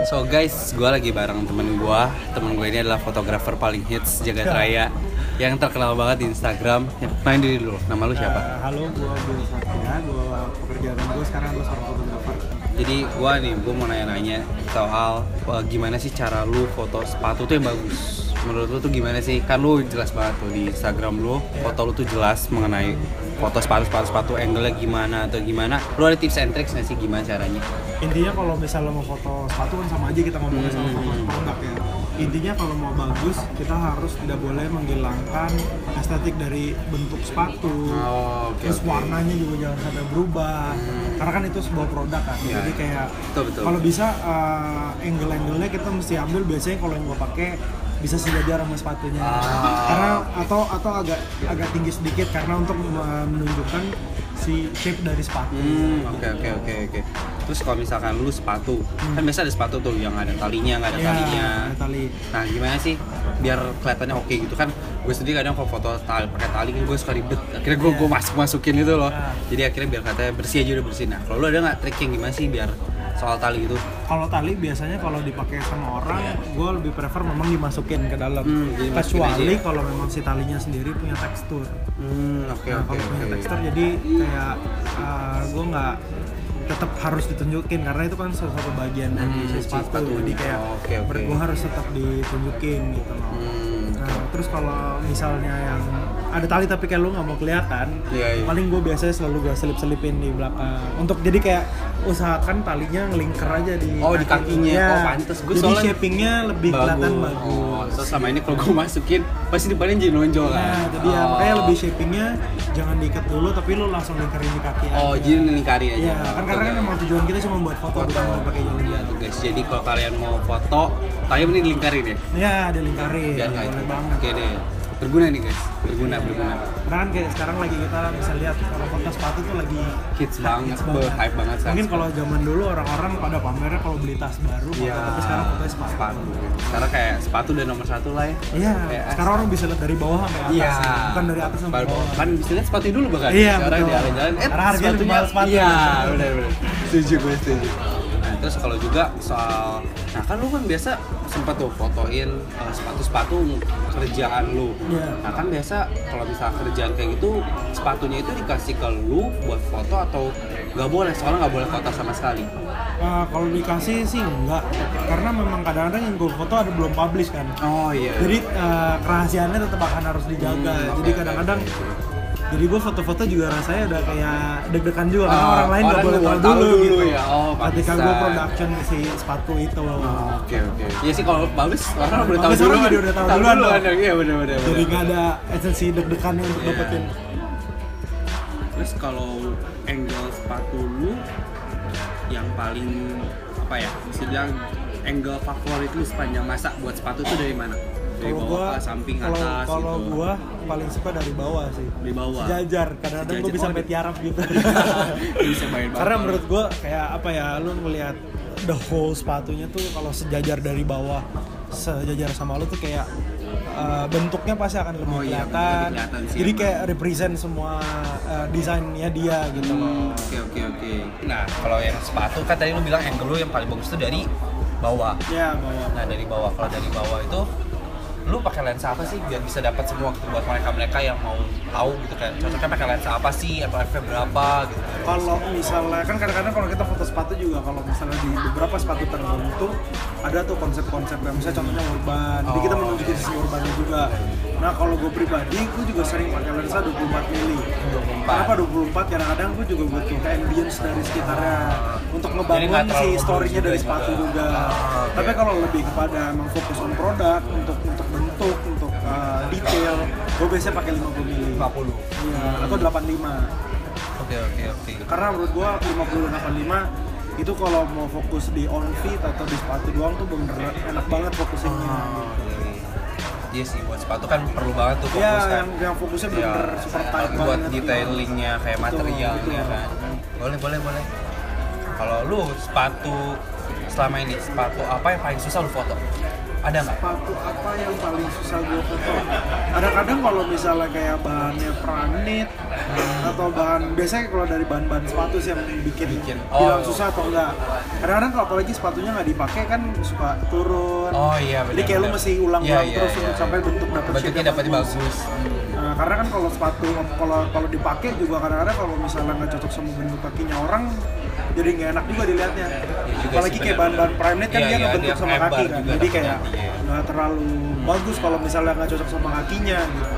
So guys, gue lagi bareng temen gue ini adalah fotografer paling hits Jagat Raya yang terkenal banget di Instagram. Main diri dulu, nama lu siapa? Halo, gue Bill Satya, pekerjaan gue sekarang gue seorang fotografer. Jadi gue mau nanya-nanya soal gimana sih cara lu foto sepatu tuh yang bagus. Menurut lu tuh gimana sih? Kan lu jelas banget tuh di Instagram lu, foto lu tuh jelas mengenai foto sepatu, angle-nya gimana atau gimana. Lu ada tips and tricks nggak sih gimana caranya? Intinya kalau misalnya mau foto sepatu kan sama aja kita ngomongin sama foto produk ya. Intinya kalau mau bagus, kita harus tidak boleh menghilangkan estetik dari bentuk sepatu. Terus warnanya juga jangan sampai berubah. Karena kan itu sebuah produk kan. Ya, jadi kayak betul. kalau bisa angle-angle-nya kita mesti ambil biasanya kalau yang gue pakai bisa sejajar sama sepatunya. Karena atau agak tinggi sedikit karena untuk menunjukkan si shape dari sepatu. Oke. Terus kalau misalkan lu sepatu, kan biasa ada sepatu tuh yang ada talinya, nggak ada talinya. Ada tali. Nah gimana sih biar kelihatannya oke gitu kan? Gue sendiri kadang kalau foto pakai tali kan gue suka ribet. Akhirnya gue masukin itu loh. Jadi akhirnya biar katanya bersih aja udah bersih. Nah kalau lu ada nggak trik yang gimana sih biar soal tali gitu? Kalau tali biasanya kalau dipakai sama orang, gue lebih prefer memang dimasukin ke dalam. Kecuali kalau memang si talinya sendiri punya tekstur. Kalau punya tekstur jadi kayak gue nggak tetap harus ditunjukin karena itu kan salah satu bagian dari si sepatu. Jadi kayak gue harus tetap ditunjukin gitu loh. Nah, terus kalau misalnya yang ada tali tapi kayak lu nggak mau kelihatan, paling gue biasanya selalu gue selipin di belakang. Untuk jadi kayak usahakan talinya ngelingker aja di kakinya. Ya. Pantes. Gue jadi shapingnya lebih kelihatan bagus. So sama ini kalau gue masukin pasti depannya jadi nonjol kan. Nah, jadi ya makanya lebih shapingnya jangan diikat dulu tapi lu langsung lingkarin di kaki aja. Jadi lingkarin aja. Iya, kan karena kan memang tujuan kita cuma buat foto bukan mau pakai jalan-jalan. Guys, jadi kalau kalian mau foto, kalian mending dilingkarin ya? Iya, dilingkarin. Boleh banget. Oke deh. Berguna nih guys, berguna. Karena kan kayak sekarang lagi kita bisa lihat kalau foto sepatu tuh lagi hits banget, hype banget. Mungkin kalau zaman dulu orang-orang pada pamernya kalau beli tas baru, tapi sekarang fotonya sepatu. Sekarang kayak sepatu udah nomor 1 lah ya. Iya. Sekarang orang bisa lihat dari bawah sampai atas, bukan dari atas sampai bawah. Kan bisa lihat sepatu dulu bahkan. Iya. Sekarang di jalan-jalan, karena harganya lebih mahal sepatu. Iya, benar. Setuju. Nah, terus kalau juga soal, nah kan lu kan biasa sempat tuh fotoin sepatu-sepatu kerjaan lu. Nah kan biasa kalau misalnya kerjaan kayak gitu, sepatunya itu dikasih ke lu buat foto atau nggak boleh? Soalnya nggak boleh foto sama sekali. Kalau dikasih sih enggak, karena memang kadang-kadang yang gue foto ada belum publish kan. Jadi kerahasiaannya tetap akan harus dijaga. Jadi kadang-kadang jadi gue foto-foto juga rasanya udah kayak deg-degan juga karena orang lain nggak boleh tahu dulu gitu. Ya. Ketika gue production si sepatu itu. Oke. Iya sih kalau bagus orang udah tahu dulu. Udah tahu duluan. Iya benar. Jadi nggak ada esensi deg-degannya untuk dapetin. Terus kalau angle sepatu lu yang paling apa ya? Bisa bilang angle favorit lu sepanjang masa buat sepatu itu dari mana? Dari bawah ke samping atas kalau gitu. Gua paling suka dari bawah sih. Dari bawah. Sejajar. Kadang-kadang gua bisa sampai tiarap gitu. Bisa main banget. Karena menurut gua kayak apa ya, lu ngelihat the whole sepatunya tuh kalau sejajar dari bawah sejajar sama lu tuh kayak bentuknya pasti akan lebih kelihatan. Jadi kayak represent semua desainnya dia gitu loh. Oke. Nah, kalau yang sepatu kan tadi lu bilang angle lu yang paling bagus tuh dari bawah. Iya, bawah. Nah, dari bawah. Kalau dari bawah itu lu pakai lensa apa sih biar bisa dapat semua gitu buat mereka yang mau tahu gitu kayak cocoknya pakai lensa apa sih atau f berapa gitu. Kalau misalnya kan kadang-kadang kalau kita foto sepatu juga kalau misalnya di beberapa sepatu tertentu ada tuh konsep-konsep yang misalnya contohnya urban. Jadi kita menunjukin sisi urbannya juga. Nah, kalau gue pribadi gue juga sering pakai lensa 24 mili. Kenapa 24? Kadang-kadang gue juga butuh ambience dari sekitarnya untuk ngebangun si story-nya dari sepatu juga. Tapi kalau lebih kepada emang fokus on produk untuk bentuk, untuk detail, gue biasanya pakai 50 mili. 50. Iya, atau 85. Oke. Karena menurut gue 50 dan 85 itu kalau mau fokus di on fit atau di sepatu doang tuh bener enak banget fokusingnya. Iya sih, buat sepatu kan perlu banget tuh fokus kan. Iya, yang fokusnya bener super tight banget. Buat detailingnya kayak materialnya kan. Boleh. Kalau lu sepatu selama ini, sepatu apa yang paling susah lu foto? Ada nggak? Sepatu apa yang paling susah gue foto? Kadang-kadang kalau misalnya kayak bahannya pranit atau bahan, biasanya kalau dari bahan-bahan sepatu sih yang bikin bilang susah atau enggak. Kadang-kadang kalau apalagi sepatunya nggak dipakai kan suka turun. Oh iya benar. Jadi kayak lu mesti ulang-ulang terus sampai bentuk bentuknya dapat bagus. Nah, karena kan kalau sepatu kalau dipakai juga kadang-kadang kalau misalnya nggak cocok sama bentuk kakinya orang, jadi nggak enak juga dilihatnya. Apalagi kayak bahan-bahan Primeknit kan dia ngebentuk sama kaki kan, jadi kayak nggak terlalu bagus kalau misalnya nggak cocok sama kakinya gitu.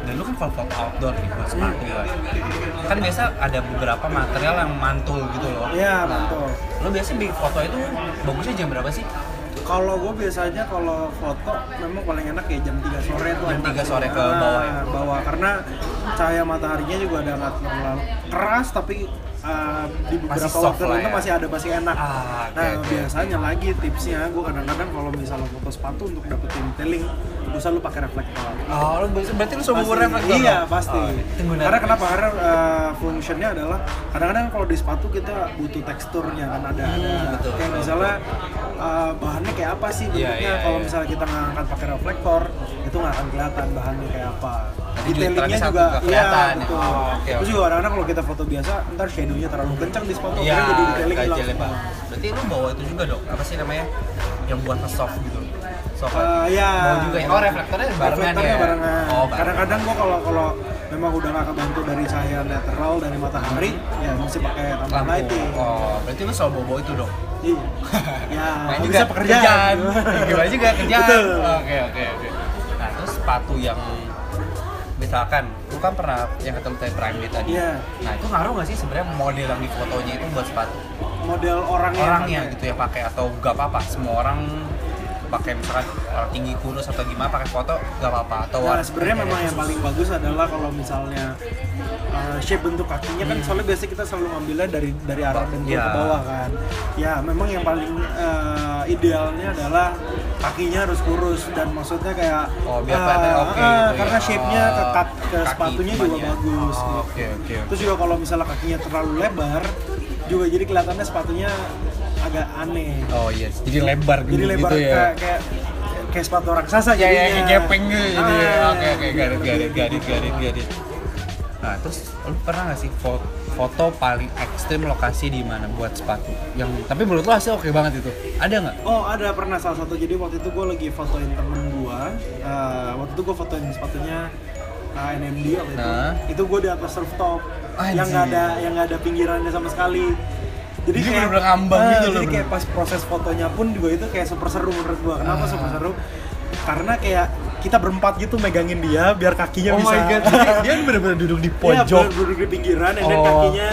Dan lu kan kalau foto outdoor nih, buat sepatu ya, kan biasa ada beberapa material yang mantul gitu loh. Iya, mantul. Lu biasa bikin foto itu bagusnya jam berapa sih? Kalau gue biasanya kalau foto memang paling enak ya jam 3 sore tuh. Jam 3 sore ke bawah ya? Bawah, karena cahaya mataharinya juga ada nggak terlalu keras tapi di beberapa waktu tertentu masih enak. Biasanya lagi tipsnya gue kadang-kadang kalau misalnya foto sepatu untuk dapetin detailing, usah lu pakai reflektor. Oh, berarti lu selalu reflektor? Iya, pasti. Karena kenapa? Karena fungsinya adalah kadang-kadang kalau di sepatu kita butuh teksturnya kan ada kayak misalnya bahannya kayak apa sih bentuknya. Kalau misalnya kita ngangkat pakai reflektor, itu nggak akan kelihatan bahannya kayak apa. Detailingnya juga kelihatan. Terus juga kadang-kadang kalau kita foto biasa, ntar shadownya terlalu kencang di sepatu, jadi detailing hilang. Berarti lu bawa itu juga dong? Apa sih namanya? Yang buat nge-soft gitu. Bawa juga ya. Oh, reflektornya barengan ya? Oh, kadang-kadang gua kalau memang udah nggak kebantu dari cahaya natural dari matahari, ya mesti pakai tambahan lighting. Oh, berarti lu selalu bawa itu dong? Iya. Ya, juga pekerjaan. Gimana juga kerjaan. Betul. Oke. Nah, terus sepatu yang misalkan, lu kan pernah yang kata lu tadi Primeknit tadi. Nah, itu ngaruh nggak sih sebenarnya model yang di fotonya itu buat sepatu? Model orangnya gitu ya pakai atau nggak apa-apa? Semua orang pakai misalkan orang tinggi kurus atau gimana pakai foto nggak apa-apa atau sebenarnya memang yang paling bagus adalah kalau misalnya shape bentuk kakinya kan soalnya biasa kita selalu ngambilnya dari arah bentuk ke bawah kan. Ya memang yang paling idealnya adalah kakinya harus kurus dan maksudnya kayak biar kelihatan karena shape-nya ke sepatunya juga bagus. Oke. Terus juga kalau misalnya kakinya terlalu lebar juga jadi kelihatannya sepatunya agak aneh. Oh iya, jadi lebar gitu ya. Kayak sepatu raksasa jadinya. Kayak gepeng gitu ya. Oke, garit. Nah, terus lu pernah nggak sih foto paling ekstrim lokasi di mana buat sepatu? Yang tapi menurut lu hasil oke banget itu. Ada nggak? Oh, ada pernah salah satu. Jadi waktu itu gue lagi fotoin temen gue. Waktu itu gue fotoin sepatunya NMD waktu itu. Itu gue di atas rooftop. Yang nggak ada pinggirannya sama sekali. Jadi kayak bener-bener ngambang gitu loh. Jadi kayak pas proses fotonya pun juga itu kayak super seru menurut gua. Kenapa super seru? Karena kayak kita berempat gitu megangin dia biar kakinya bisa. Oh my god. Dia bener-bener duduk di pojok. Iya, duduk di pinggiran dan kakinya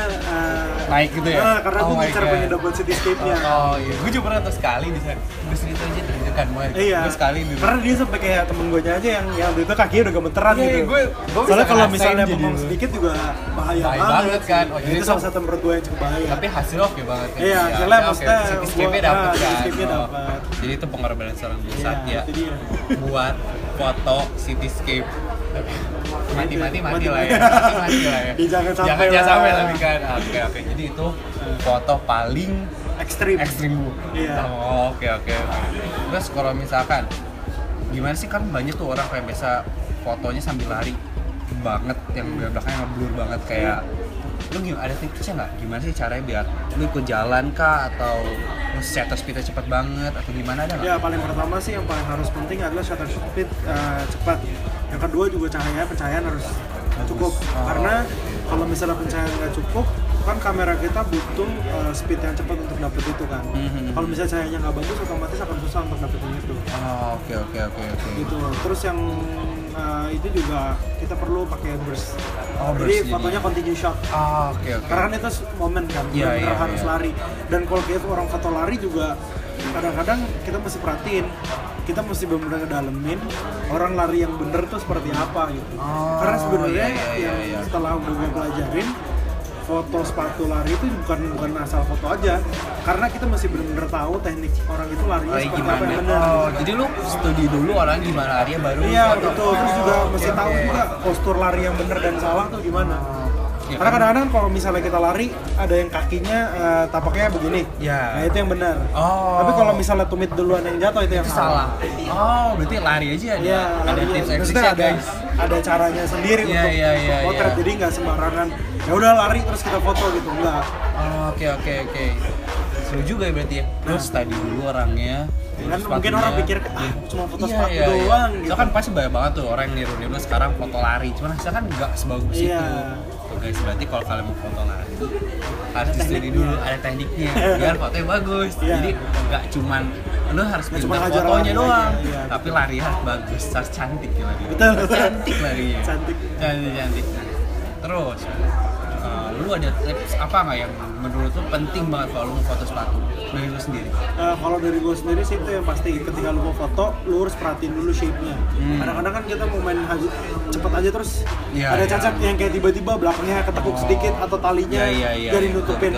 naik gitu ya. Karena gua ngincar pengen dapat cityscape-nya. Oh iya. Gua juga pernah sekali di sana. Terus itu aja deg-degan banget. Gua sekali duduk. Karena dia sampai kayak temen gua aja yang itu kakinya udah gemeteran gitu. Gua soalnya kalau misalnya bengong sedikit juga bahaya banget kan. Oh, jadi itu salah satu menurut gua yang cukup bahaya. Tapi hasilnya oke banget. Iya, soalnya maksudnya cityscape-nya dapat kan. Cityscape-nya dapat. Jadi itu pengorbanan seorang Busat ya. Buat foto cityscape. Mati lah ya. Jangan sampai tapi kan. Oke. Jadi itu foto paling ekstrim bu. Iya. Oke. Terus kalau misalkan gimana sih, kan banyak tuh orang kayak biasa fotonya sambil lari banget, yang belakangnya ngeblur banget kayak lu gimana, ada tipsnya nggak? Gimana sih caranya biar lu ikut jalan kah atau shutter speednya cepat banget atau gimana, ada nggak? Ya paling pertama sih yang paling harus penting adalah shutter speed cepat. Yang kedua juga pencahayaan harus cukup. Karena kalau misalnya pencahayaan nggak cukup, kan kamera kita butuh speed yang cepat untuk dapet itu kan. Kalau misalnya cahayanya nggak bagus, otomatis akan susah untuk dapetin itu. Oke. Gitu. Terus yang itu juga kita perlu pakai burst. Jadi fotonya continue shot. Oke. Karena kan itu momen kan, harus lari. Dan kalau kita orang foto lari juga kadang-kadang kita mesti perhatiin, kita mesti benar-benar ngedalemin orang lari yang bener tuh seperti apa gitu. Karena sebenarnya setelah udah gue pelajarin, foto sepatu lari itu bukan asal foto aja, karena kita masih benar-benar tahu teknik orang itu larinya seperti apa yang benar. Jadi lu studi dulu orang gimana larinya baru. Iya betul. Terus juga mesti tahu juga postur lari yang benar dan salah tuh gimana. Ya, karena kadang-kadang kalau misalnya kita lari ada yang kakinya tapaknya begini. Ya. Nah, itu yang benar. Tapi kalau misalnya tumit duluan yang jatuh itu yang salah. Berarti lari aja ada tips and tricks guys. Ada caranya sendiri untuk potret. Jadi nggak sembarangan. Ya udah lari terus kita foto gitu, enggak. Oke. Seru juga ya berarti ya. Terus tadi dulu orangnya kan mungkin orang pikir cuma foto sepatu doang gitu. Itu kan pasti banyak banget tuh orang yang niru sekarang foto lari. Cuman hasilnya kan nggak sebagus itu. Tuh guys, berarti kalau kalian mau foto lari harus distudi dulu, ada tekniknya biar fotonya bagus. Jadi nggak cuman lu harus pintar fotonya doang, tapi lari harus bagus, harus cantik ya lari. Betul. Cantik larinya. Cantik. Terus lu ada tips apa nggak yang menurut lu penting banget kalau lu mau foto sepatu dari lu sendiri? Kalau dari gue sendiri sih itu yang pasti ketika lu mau foto, lu harus perhatiin dulu shape-nya. Kadang-kadang kan kita mau main cepet aja terus ada cacat yang kayak tiba-tiba belakangnya ketekuk sedikit atau talinya jadi nutupin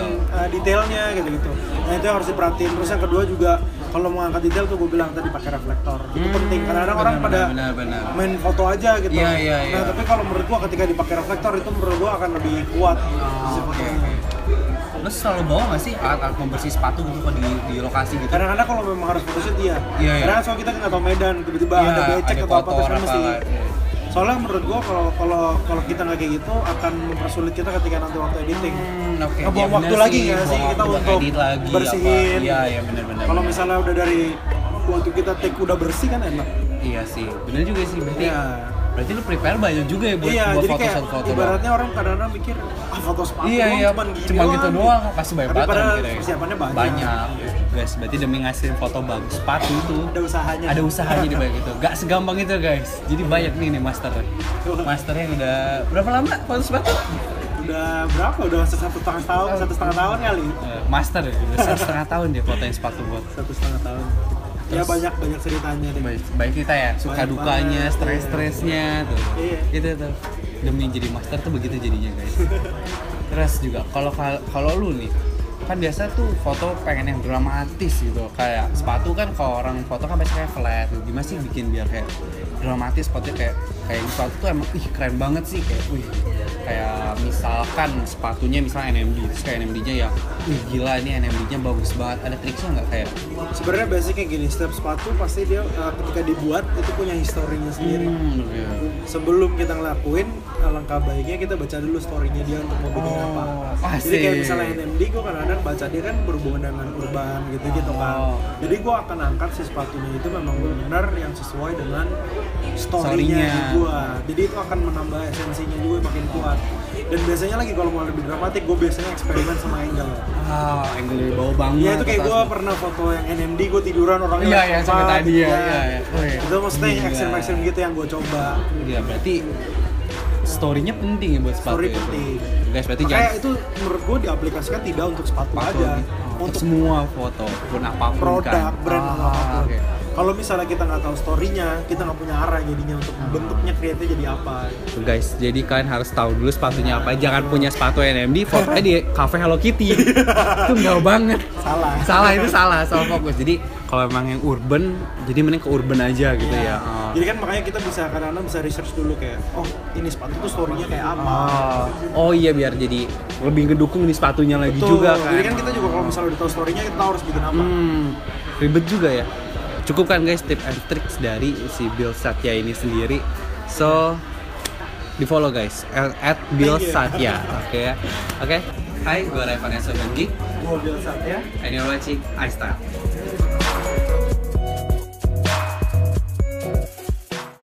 detailnya gitu. Nah itu yang harus diperhatiin. Terus yang kedua juga kalau mau angkat detail tuh gue bilang tadi pakai reflektor. Itu penting. Kadang-kadang orang pada main foto aja gitu. Nah tapi kalau menurut gue ketika dipakai reflektor itu menurut gue akan lebih kuat. Lo selalu bawa nggak sih alat pembersih sepatu gitu di lokasi gitu? Kadang-kadang kalau memang harus photoshoot karena soal kita nggak tahu medan, tiba-tiba ada becek atau apa terus mesti. Soalnya menurut gua kalau kita nggak kayak gitu akan mempersulit kita ketika nanti waktu editing. Ngebuang waktu lagi nggak sih kita untuk bersihin? Iya benar. Kalau misalnya udah dari waktu kita take udah bersih kan enak. Iya sih, benar juga sih berarti. Berarti lu prepare banyak juga ya buat foto-foto. Ibaratnya orang kadang-kadang mikir foto sepatu cuma gitu doang pasti banyak banget. Tapi persiapannya banyak. Guys, berarti demi ngasihin foto bagus sepatu itu ada usahanya di balik itu. Gak segampang itu guys. Jadi banyak nih master yang udah berapa lama foto sepatu? Udah berapa? Udah 1,5 tahun kali. Master ya, udah 1,5 tahun dia fotoin sepatu buat 1,5 tahun. Ya banyak ceritanya deh. Baik kita ya, suka dukanya, stres-stresnya tuh. Itu tuh. Demi jadi master tuh begitu jadinya guys. Terus juga kalau lu nih kan biasa tuh foto pengen yang dramatis gitu, kayak sepatu kan kalau orang foto kan biasanya kayak flat, gimana sih bikin biar kayak dramatis sepatunya kayak sepatu tuh emang keren banget sih kayak misalkan sepatunya misalnya NMD, terus kayak NMD-nya ya gila ini NMD-nya bagus banget, ada triknya nggak kayak? Sebenarnya basic kayak gini, setiap sepatu pasti dia ketika dibuat itu punya historinya sendiri. Sebelum kita ngelakuin, alangkah baiknya kita baca dulu story-nya dia untuk mau bikin apa. Jadi kayak misalnya NMD, gue kadang-kadang baca dia kan berhubungan dengan urban gitu kan. Jadi gue akan angkat si sepatunya itu memang benar yang sesuai dengan story-nya gue. Jadi itu akan menambah esensinya juga makin kuat. Dan biasanya lagi kalau mau lebih dramatik, gue biasanya eksperimen sama angle. Angle dari bawah banget. Iya itu kayak gue pernah foto yang NMD, gue tiduran orangnya. Iya sampai tadi ya. Itu maksudnya ekstrem gitu yang gue coba. Iya berarti story-nya penting ya buat sepatu. Story penting. Guys berarti kayak itu menurut gue diaplikasikan tidak untuk sepatu aja, untuk semua foto pun apapun produk, brand apapun. Okay. Kalau misalnya kita nggak tahu story-nya, kita nggak punya arah jadinya untuk bentuknya create-nya jadi apa. Guys, jadi kalian harus tahu dulu sepatunya apa. Jangan punya sepatu NMD, fotonya di cafe Hello Kitty. Itu nggak banget. Salah fokus. Jadi kalau emang yang urban, jadi mending ke urban aja gitu ya. Jadi kan makanya kita bisa kadang-kadang bisa research dulu kayak, ini sepatu tuh story-nya kayak apa. Oh iya biar jadi lebih ngedukung di sepatunya lagi. Betul. Juga kan. Jadi kan kita juga kalau misalnya udah tahu story-nya kita tahu harus bikin apa. Ribet juga ya. Cukup kan guys tips and tricks dari si Bill Satya ini sendiri. So di follow guys @BillSatya. Oke. Hai, gue Revan Sobengi. Gue Bill Satya. And you're watching iStyle.